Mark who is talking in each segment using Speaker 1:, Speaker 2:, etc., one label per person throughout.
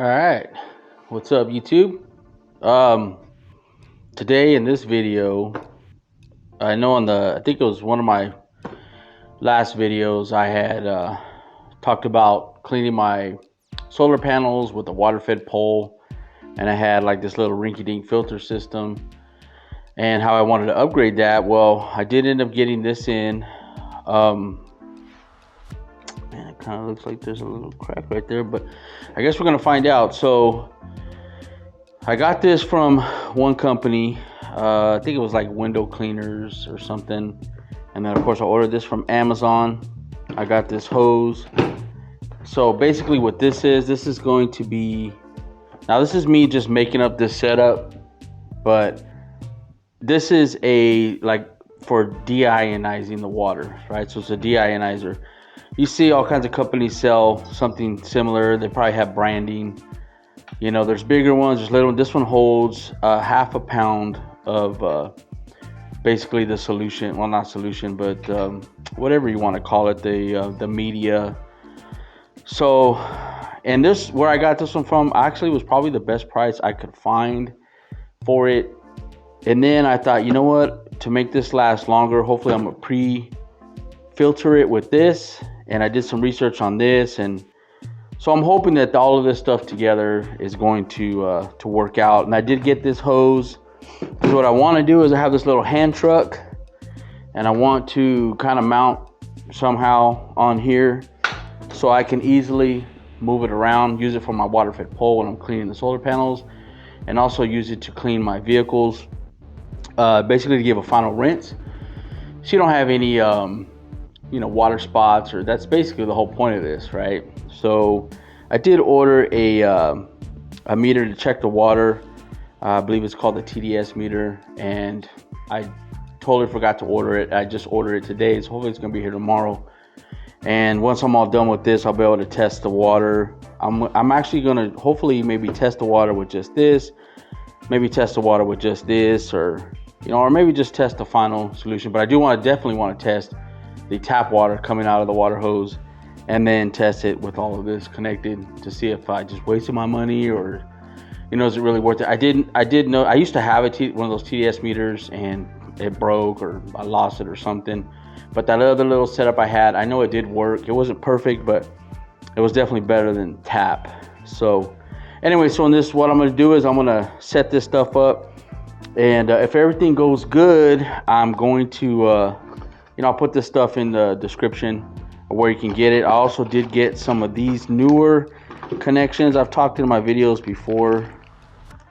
Speaker 1: Alright, what's up YouTube? Um, Today in this video, I know I think it was one of my last videos, I had talked about cleaning my solar panels with a water fed pole, and I had like this little rinky-dink filter system, and how I wanted to upgrade that. Well, I did end up getting this in. Man, it kind of looks like there's a little crack right there, but I guess we're gonna find out. So I got this from one company. I think it was like Window Cleaners or something. And then of course I ordered this from Amazon. I got this hose. So basically what this is going to be, now this is me just making up this setup, but this is like for deionizing the water, right? So it's a deionizer. You see all kinds of companies sell something similar. They probably have branding. You know, there's bigger ones, there's little ones. This one holds half a pound of basically the solution. Well, not solution, but whatever you want to call it, the media. So, and this, where I got this one from, actually was probably the best price I could find for it. And then I thought, you know what, to make this last longer, hopefully I'm gonna pre-filter it with this. And I did some research on this, and so I'm hoping that all of this stuff together is going to work out. And I did get this hose. So what I want to do is I have this little hand truck, and I want to kind of mount somehow on here so I can easily move it around, use it for my water fed pole when I'm cleaning the solar panels, and also use it to clean my vehicles, basically to give a final rinse so you don't have any water spots, or that's basically the whole point of this, right? So I did order a meter to check the water. I believe it's called the TDS meter, and I totally forgot to order it. I just ordered it today, so hopefully it's gonna be here tomorrow. And once I'm all done with this, I'll be able to test the water. I'm actually gonna hopefully maybe test the water with just this, maybe test the water with just this, or maybe just test the final solution. But I do definitely want to test the tap water coming out of the water hose, and then test it with all of this connected to see if I just wasted my money, or is it really worth it. I did know I used to have one of those TDS meters, and it broke, or I lost it or something. But that other little setup I had, I know it did work. It wasn't perfect, but it was definitely better than tap. So anyway, so in this, what I'm going to do is I'm going to set this stuff up, and if everything goes good, I'm going to I'll put this stuff in the description where you can get it. I also did get some of these newer connections. I've talked in my videos before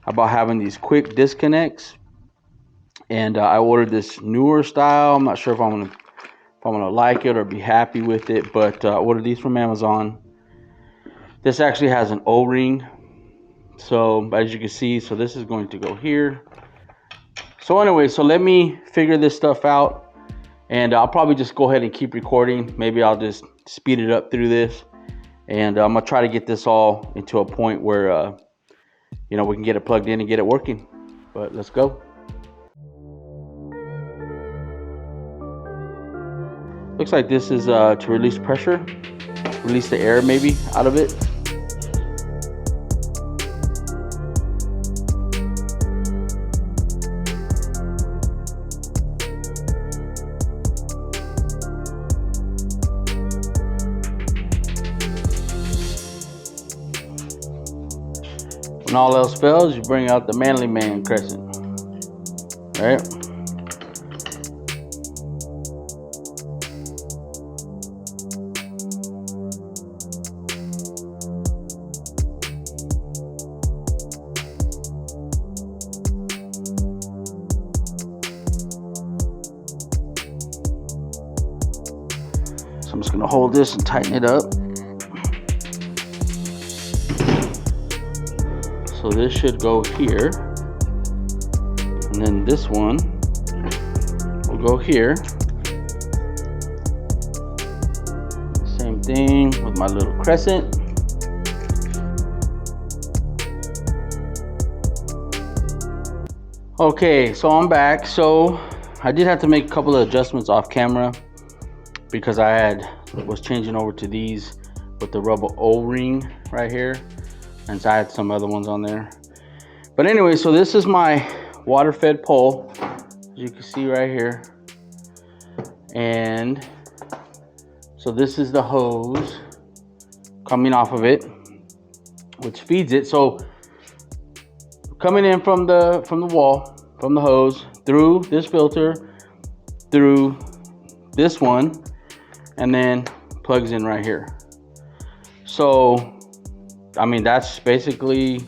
Speaker 1: about having these quick disconnects, and I ordered this newer style. I'm not sure if I'm gonna like it or be happy with it, but I ordered these from Amazon. This actually has an O-ring, so as you can see, so this is going to go here. So anyway, so let me figure this stuff out. And I'll probably just go ahead and keep recording. Maybe I'll just speed it up through this. And I'm going to try to get this all into a point where, we can get it plugged in and get it working. But let's go. Looks like this is to release pressure. Release the air maybe out of it. When all else fails, you bring out the manly man crescent, right? So I'm just gonna hold this and tighten it up. So this should go here, and then this one will go here. Same thing with my little crescent. Okay, so I'm back. So I did have to make a couple of adjustments off camera because I was changing over to these with the rubber O-ring right here. And so I had some other ones on there. But anyway, so this is my water fed pole, as you can see right here. And so this is the hose coming off of it, which feeds it. So coming in from the wall, from the hose, through this filter, through this one, and then plugs in right here. So I mean, that's basically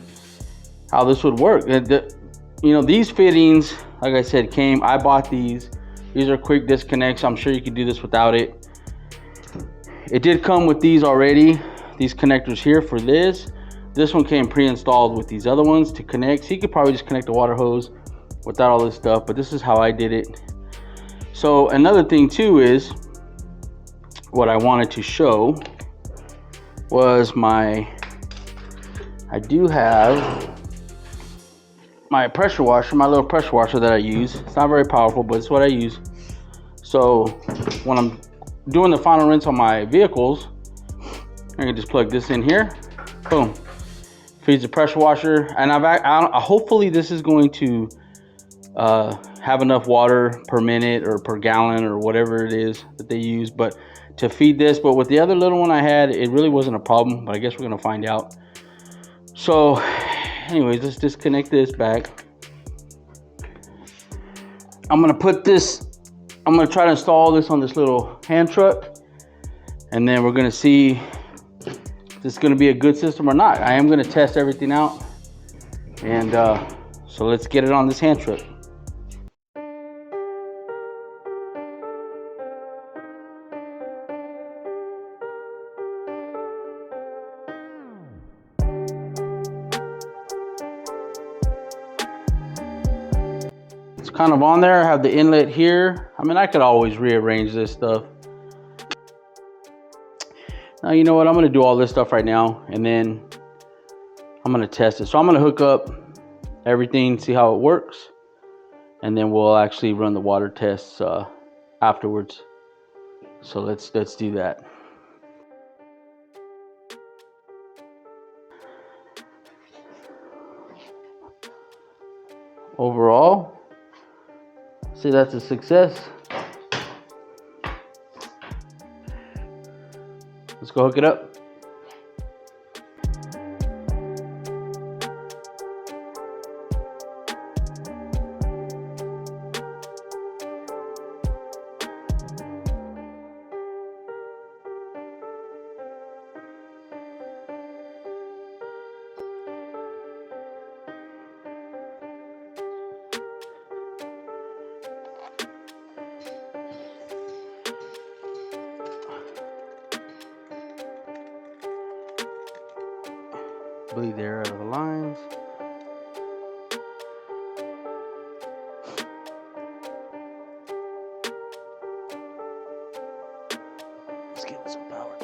Speaker 1: how this would work. You know, these fittings, like I said, I bought these. These are quick disconnects. I'm sure you could do this without it. It did come with these already, these connectors here for this. This one came pre-installed with these other ones to connect. So you could probably just connect the water hose without all this stuff, but this is how I did it. So another thing too is, what I wanted to show was I do have my pressure washer, my little pressure washer that I use. It's not very powerful, but it's what I use. So when I'm doing the final rinse on my vehicles, I can just plug this in here. Boom. Feeds the pressure washer. And hopefully this is going to have enough water per minute or per gallon or whatever it is that they use, but to feed this. But with the other little one I had, it really wasn't a problem, but I guess we're gonna find out. So anyways, let's disconnect this back. I'm gonna try to install this on this little hand truck, and then we're gonna see if this is gonna be a good system or not. I am gonna test everything out, and so let's get it on this hand truck. It's kind of on there. I have the inlet here. I mean, I could always rearrange this stuff. Now, you know what? I'm going to do all this stuff right now, and then I'm going to test it. So I'm going to hook up everything, see how it works, and then we'll actually run the water tests afterwards. So let's do that. Overall, see, that's a success. Let's go hook it up. Bleed the air out of the lines. Let's give it some power.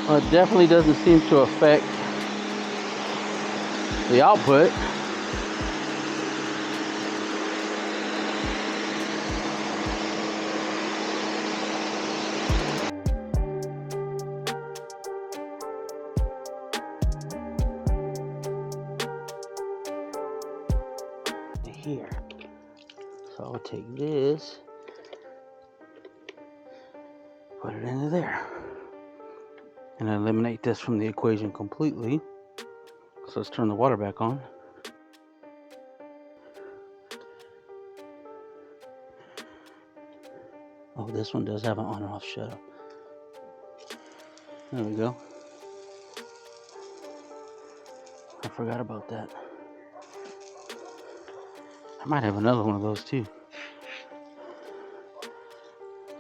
Speaker 1: Well, it definitely doesn't seem to affect the output. Here, so I'll take this, put it into there, and eliminate this from the equation completely. So let's turn the water back on. Oh, this one does have an on and off shut off. There we go. I forgot about that. I might have another one of those too.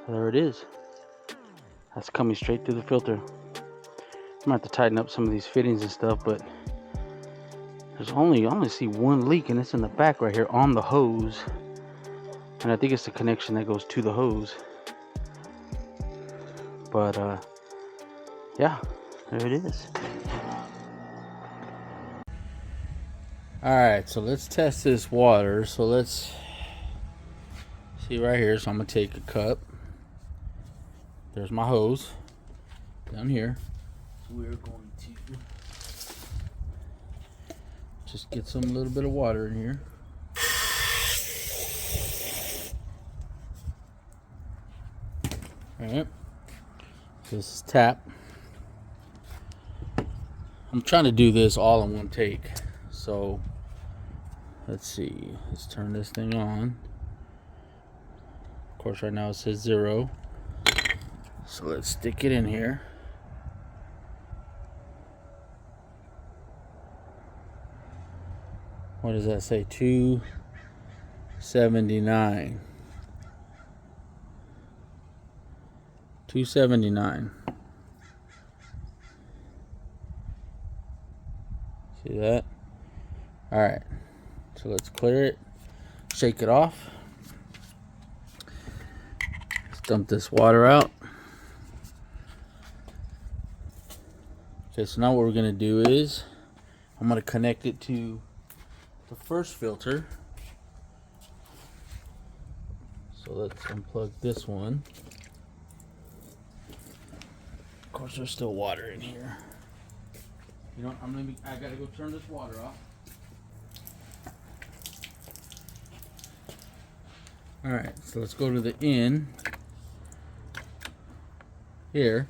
Speaker 1: So there it is. That's coming straight through the filter. I'm gonna have to tighten up some of these fittings and stuff, but I only see one leak, and it's in the back right here on the hose. And I think it's the connection that goes to the hose. But yeah, there it is. Alright, so let's test this water. So let's see right here. So I'm going to take a cup. There's my hose down here. So we're going to just get some little bit of water in here. Alright. This is tap. I'm trying to do this all in one take. So let's see. Let's turn this thing on. Of course, right now it says 0. So let's stick it in here. What does that say? 279. 279. See that? Alright. So let's clear it. Shake it off. Let's dump this water out. Okay, so now what we're going to do is I'm going to connect it to the first filter. So let's unplug this one. Of course, there's still water in here. You know, I gotta go turn this water off. Alright, so let's go to the end here.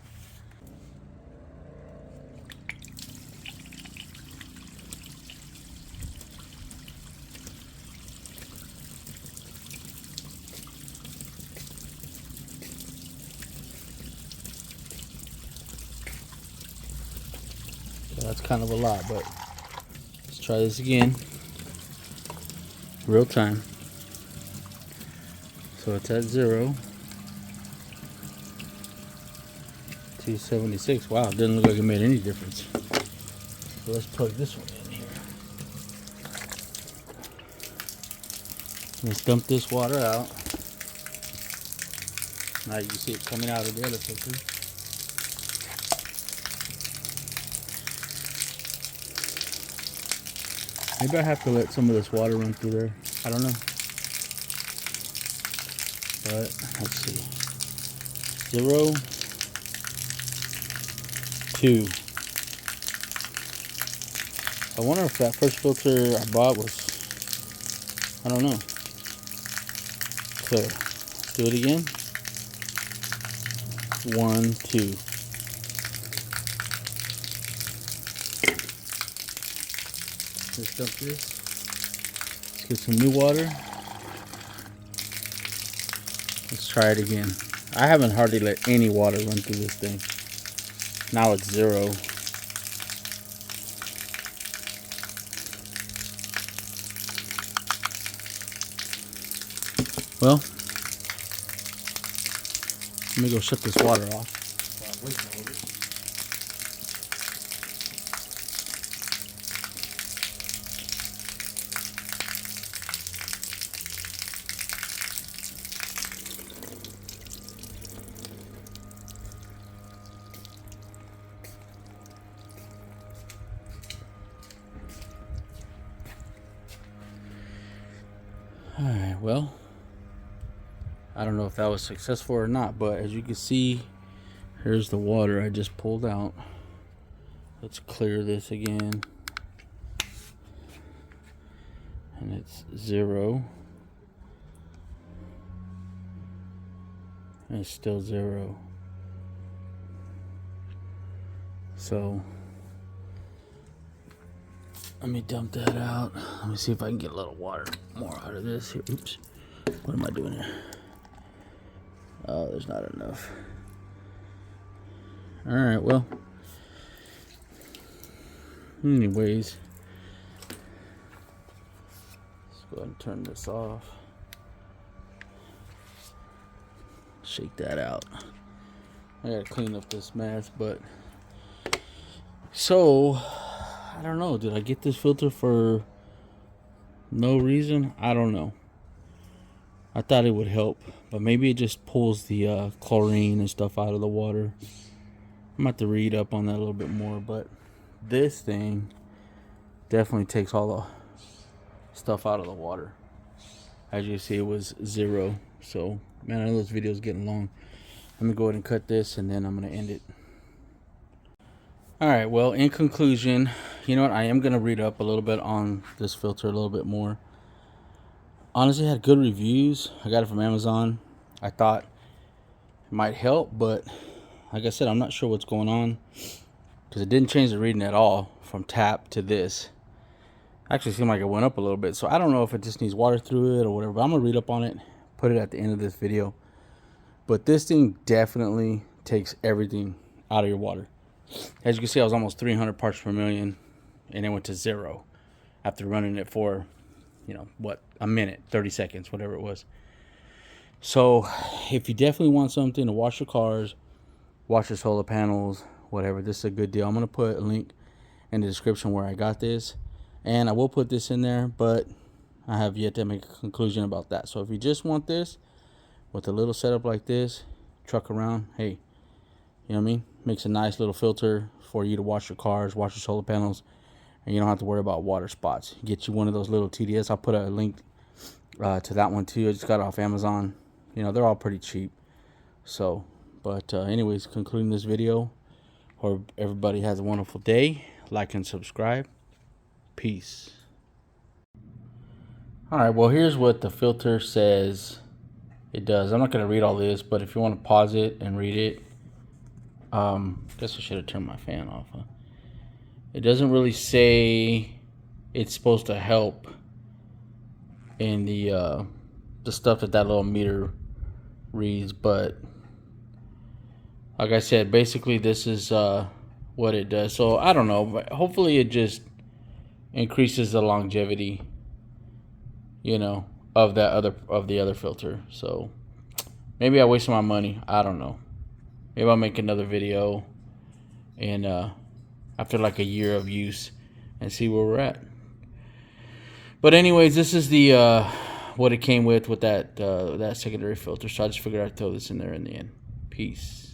Speaker 1: So that's kind of a lot, but let's try this again. Real time. So it's at 0. 276. Wow, it didn't look like it made any difference. So let's plug this one in here. Let's dump this water out. Now you can see it coming out of the other filter. Maybe I have to let some of this water run through there. I don't know. But let's see. 0, 2. I wonder if that first filter I bought was, I don't know, clear. Let's do it again. 1, 2. Let's dump this. Let's get some new water. Let's try it again. I haven't hardly let any water run through this thing. Now it's 0. Well, let me go shut this water off. Alright, well, I don't know if that was successful or not, but as you can see, here's the water I just pulled out. Let's clear this again. And it's 0. And it's still 0. So let me dump that out. Let me see if I can get a little water more out of this here. Oops. What am I doing here? Oh, there's not enough. Alright, well. Anyways. Let's go ahead and turn this off. Shake that out. I gotta clean up this mess, but so I don't know. Did I get this filter for no reason? I don't know. I thought it would help, but maybe it just pulls the chlorine and stuff out of the water. I'm about to read up on that a little bit more, but this thing definitely takes all stuff out of the water. As you see, it was 0. So, man, I know this video is getting long. Let me go ahead and cut this, and then I'm going to end it. All right, well, in conclusion, you know what? I am going to read up a little bit on this filter a little bit more. Honestly, it had good reviews. I got it from Amazon. I thought it might help, but like I said, I'm not sure what's going on because it didn't change the reading at all from tap to this. Actually seemed like it went up a little bit, so I don't know if it just needs water through it or whatever, but I'm gonna read up on it, put it at the end of this video. But this thing definitely takes everything out of your water. As you can see, I was almost 300 parts per million, and it went to 0 after running it for, you know, what, a minute, 30 seconds, whatever it was. So if you definitely want something to wash your cars, wash your solar panels, whatever, this is a good deal. I'm gonna put a link in the description where I got this. And I will put this in there, but I have yet to make a conclusion about that. So if you just want this with a little setup like this, truck around, hey, you know what I mean? Makes a nice little filter for you to wash your cars, wash your solar panels, and you don't have to worry about water spots. Get you one of those little TDS. I'll put a link to that one too. I just got it off Amazon. You know, they're all pretty cheap. So, but anyways, concluding this video. Hope everybody has a wonderful day. Like and subscribe. Peace. Alright, well, here's what the filter says it does. I'm not going to read all this, but if you want to pause it and read it, guess I should have turned my fan off. Huh? It doesn't really say it's supposed to help in the stuff that little meter reads, but like I said, basically this is what it does. So I don't know, but hopefully it just increases the longevity, you know, of the other filter. So maybe I wasted my money. I don't know. Maybe I'll make another video and after like a year of use and see where we're at. But anyways, this is the what it came with that secondary filter. So I just figured I'd throw this in there in the end. Peace.